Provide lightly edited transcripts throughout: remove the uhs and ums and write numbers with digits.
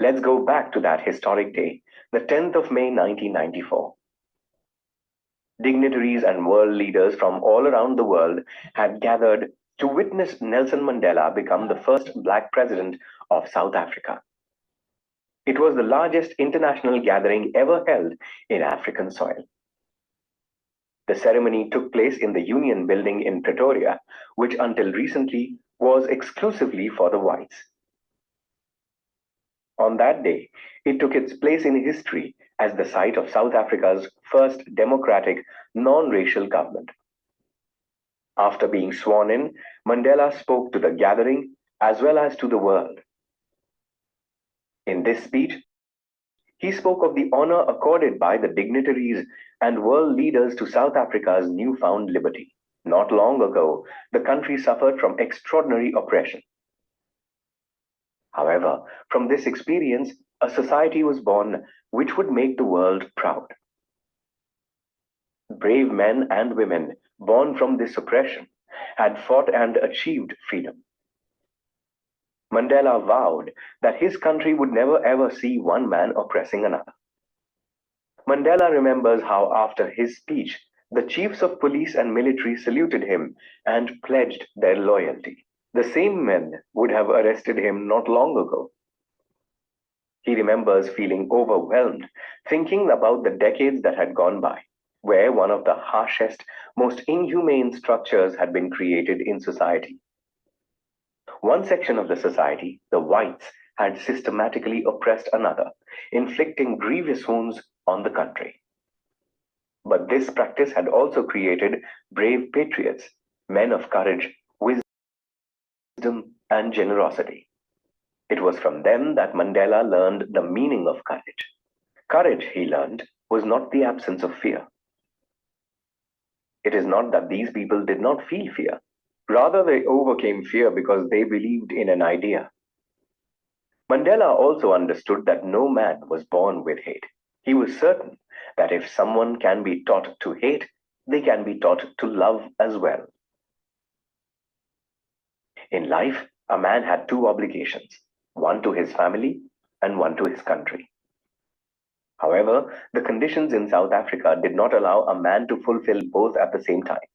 Let's go back to that historic day, the 10th of May 1994. Dignitaries and world leaders from all around the world had gathered to witness Nelson Mandela become the first black president of South Africa. It was the largest international gathering ever held in African soil. The ceremony took place in the Union Building in Pretoria, which until recently was exclusively for the whites. On that day, it took its place in history as the site of South Africa's first democratic, non-racial government. After being sworn in, Mandela spoke to the gathering as well as to the world. In this speech, he spoke of the honor accorded by the dignitaries and world leaders to South Africa's newfound liberty. Not long ago, the country suffered from extraordinary oppression. However, from this experience, a society was born which would make the world proud. Brave men and women born from this oppression had fought and achieved freedom. Mandela vowed that his country would never ever see one man oppressing another. Mandela remembers how after his speech, the chiefs of police and military saluted him and pledged their loyalty. The same men would have arrested him not long ago. He remembers feeling overwhelmed, thinking about the decades that had gone by, where one of the harshest, most inhumane structures had been created in society. One section of the society, the whites, had systematically oppressed another, inflicting grievous wounds on the country. But this practice had also created brave patriots, men of courage, wisdom, and generosity. It was from them that Mandela learned the meaning of courage. Courage, he learned, was not the absence of fear. It is not that these people did not feel fear. Rather, they overcame fear because they believed in an idea. Mandela also understood that no man was born with hate. He was certain that if someone can be taught to hate, they can be taught to love as well. In life, a man had two obligations, one to his family and one to his country. However, the conditions in South Africa did not allow a man to fulfill both at the same time.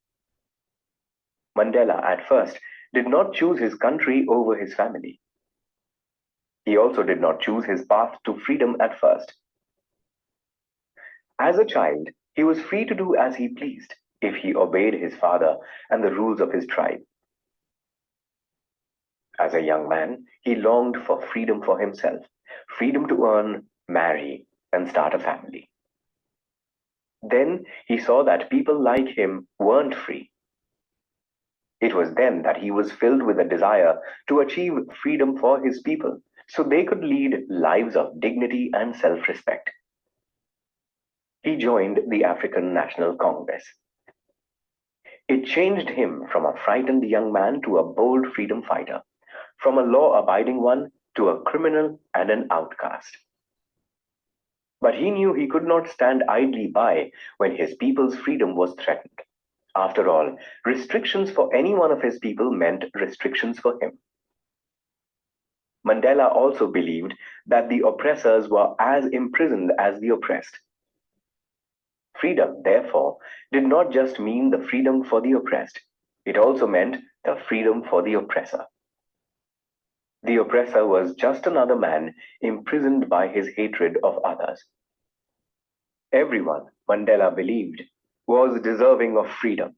Mandela, at first, did not choose his country over his family. He also did not choose his path to freedom at first. As a child, he was free to do as he pleased if he obeyed his father and the rules of his tribe. As a young man, he longed for freedom for himself, freedom to earn, marry, and start a family. Then he saw that people like him weren't free. It was then that he was filled with a desire to achieve freedom for his people so they could lead lives of dignity and self-respect. He joined the African National Congress. It changed him from a frightened young man to a bold freedom fighter, from a law-abiding one to a criminal and an outcast. But he knew he could not stand idly by when his people's freedom was threatened. After all, restrictions for any one of his people meant restrictions for him. Mandela also believed that the oppressors were as imprisoned as the oppressed. Freedom, therefore, did not just mean the freedom for the oppressed. It also meant the freedom for the oppressor. The oppressor was just another man imprisoned by his hatred of others. Everyone, Mandela believed, was deserving of freedom.